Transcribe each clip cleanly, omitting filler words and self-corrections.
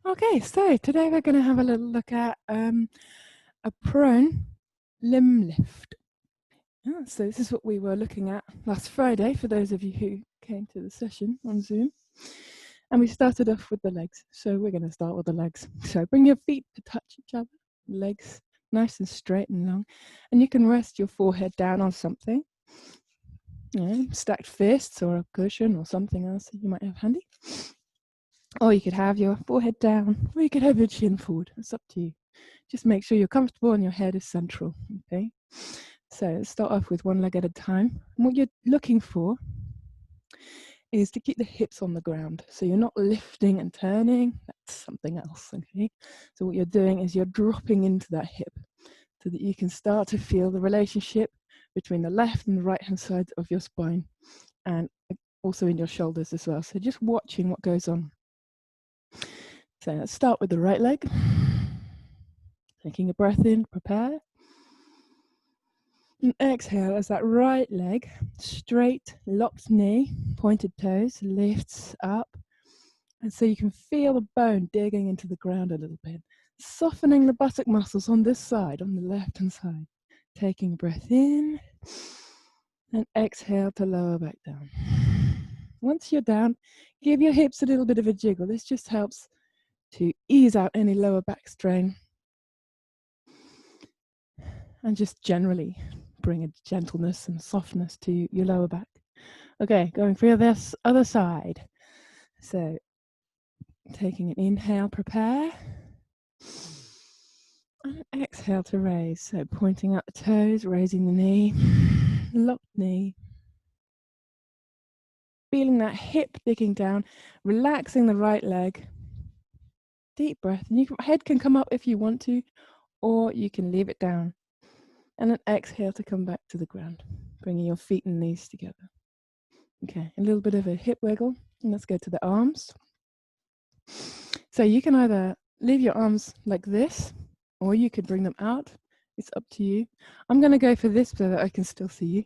Okay, so today we're going to have a little look at a prone limb lift. So this is what we were looking at last Friday for those of you who came to the session on Zoom. And we started off with the legs. So we're going to start with the legs. So bring your feet to touch each other, legs nice and straight and long. And you can rest your forehead down on something, stacked fists or a cushion or something else that you might have handy. Or you could have your forehead down, or you could have your chin forward. It's up to you. Just make sure you're comfortable and your head is central, okay? So let's start off with one leg at a time. And what you're looking for is to keep the hips on the ground. So you're not lifting and turning, that's something else, okay? So what you're doing is you're dropping into that hip so that you can start to feel the relationship between the left and the right hand side of your spine and also in your shoulders as well. So just watching what goes on. So let's start with the right leg. Taking a breath in, prepare. And exhale as that right leg, straight, locked knee, pointed toes, lifts up. And so you can feel the bone digging into the ground a little bit, softening the buttock muscles on this side, on the left-hand side. Taking a breath in and exhale to lower back down. Once you're down, give your hips a little bit of a jiggle. This just helps to ease out any lower back strain and just generally bring a gentleness and softness to your lower back. Okay, going for this other side. So taking an inhale, prepare. And exhale to raise. So pointing out the toes, raising the knee, locked knee. Feeling that hip digging down, relaxing the right leg. Deep breath. And your head can come up if you want to, or you can leave it down. And then exhale to come back to the ground, bringing your feet and knees together. Okay, a little bit of a hip wiggle. And let's go to the arms. So you can either leave your arms like this, or you could bring them out. It's up to you. I'm going to go for this so that I can still see you.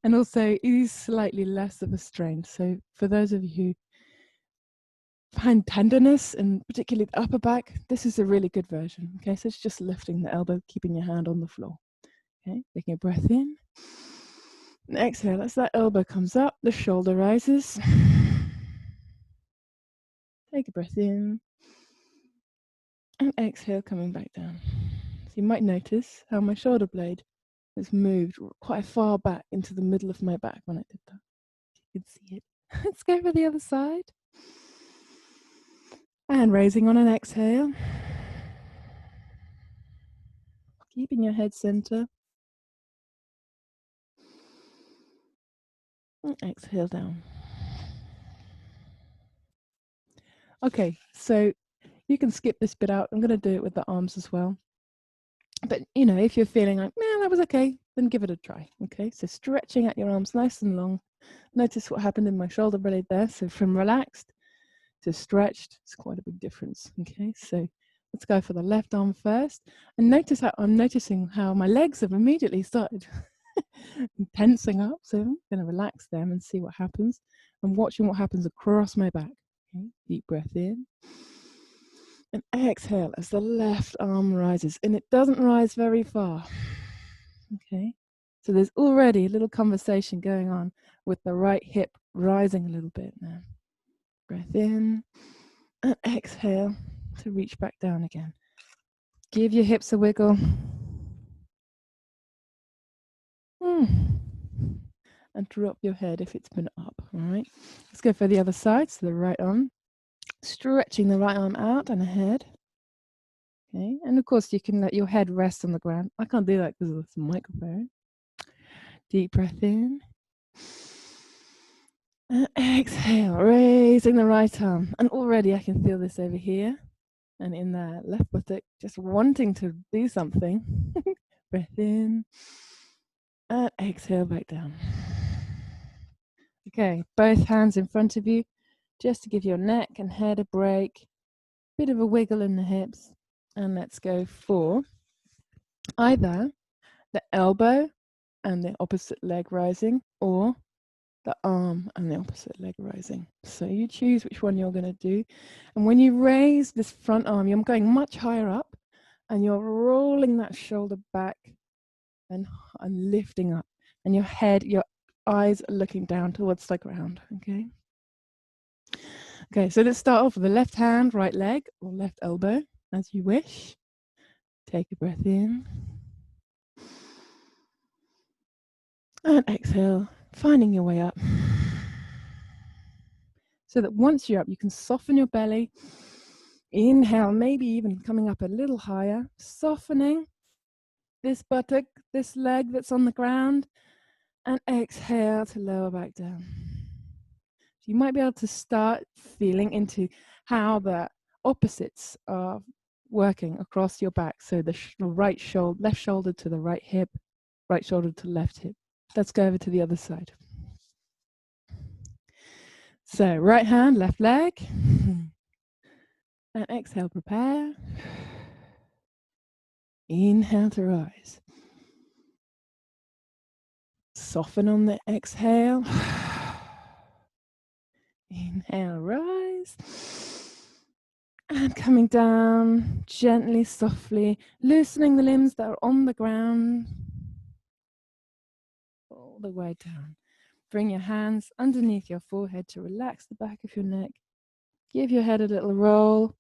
And also, it is slightly less of a strain. So for those of you who find tenderness, and particularly the upper back, this is a really good version. Okay, so it's just lifting the elbow, keeping your hand on the floor. Okay, taking a breath in. And exhale, as that elbow comes up, the shoulder rises. Take a breath in. And exhale, coming back down. So you might notice how my shoulder blade has moved quite far back into the middle of my back when I did that. You can see it. Let's go for the other side. And raising on an exhale. Keeping your head center. And exhale down. Okay, so you can skip this bit out. I'm going to do it with the arms as well. But, you know, if you're feeling like, man, that was okay, then give it a try. Okay, so stretching out your arms nice and long. Notice what happened in my shoulder blade there. So from relaxed to stretched, it's quite a big difference. Okay, so let's go for the left arm first. And notice how I'm noticing how my legs have immediately started tensing up. So I'm going to relax them and see what happens. I'm watching what happens across my back. Okay, deep breath in. And exhale as the left arm rises. And it doesn't rise very far. Okay, so there's already a little conversation going on with the right hip rising a little bit now. Breath in and exhale to reach back down again. Give your hips a wiggle. And drop your head if it's been up. All right, let's go for the other side. So the right arm, stretching the right arm out and ahead. Okay, and of course you can let your head rest on the ground. I can't do that because of this microphone. Deep breath in. And exhale, raising the right arm. And already I can feel this over here and in the left buttock, just wanting to do something. Breath in and exhale back down. Okay, both hands in front of you, just to give your neck and head a break. Bit of a wiggle in the hips. And let's go for either the elbow and the opposite leg rising, or the arm and the opposite leg rising. So you choose which one you're going to do. And when you raise this front arm, you're going much higher up and you're rolling that shoulder back and lifting up. And your head, your eyes are looking down towards the ground, okay? Okay, so let's start off with the left hand, right leg, or left elbow, as you wish. Take a breath in. And exhale, finding your way up. So that once you're up, you can soften your belly. Inhale, maybe even coming up a little higher, softening this buttock, this leg that's on the ground, and exhale to lower back down. So you might be able to start feeling into how the opposites are working across your back. So the right shoulder, left shoulder to the right hip, right shoulder to left hip. Let's go over to the other side. So right hand, left leg. And exhale, prepare. Inhale to rise. Soften on the exhale. Inhale, rise. And coming down gently, softly, loosening the limbs that are on the ground. All the way down. Bring your hands underneath your forehead to relax the back of your neck. Give your head a little roll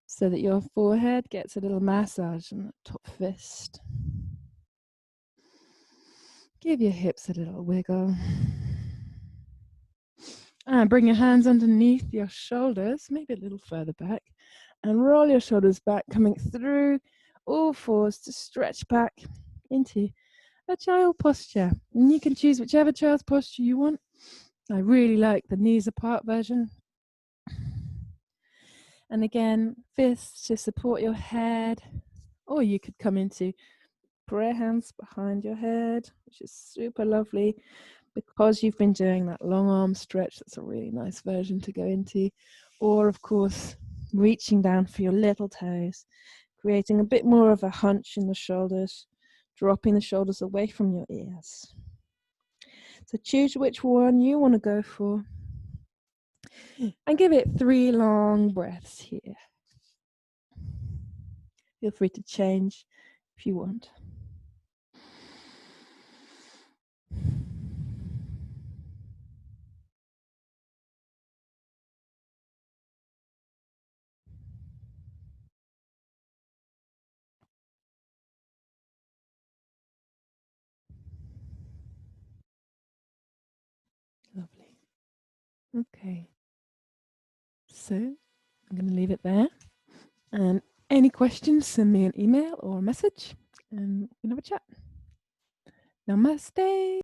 so that your forehead gets a little massage on the top fist. Give your hips a little wiggle. And bring your hands underneath your shoulders, maybe a little further back, and roll your shoulders back, coming through all fours to stretch back into a child posture. And you can choose whichever child's posture you want. I really like the knees apart version. And again, fists to support your head, or you could come into prayer hands behind your head, which is super lovely because you've been doing that long arm stretch. That's a really nice version to go into. Or of course, reaching down for your little toes, creating a bit more of a hunch in the shoulders, dropping the shoulders away from your ears. So choose which one you want to go for and give it 3 long breaths here. Feel free to change if you want. Lovely. Okay. So I'm going to leave it there. And any questions, send me an email or a message and we can have a chat. Namaste.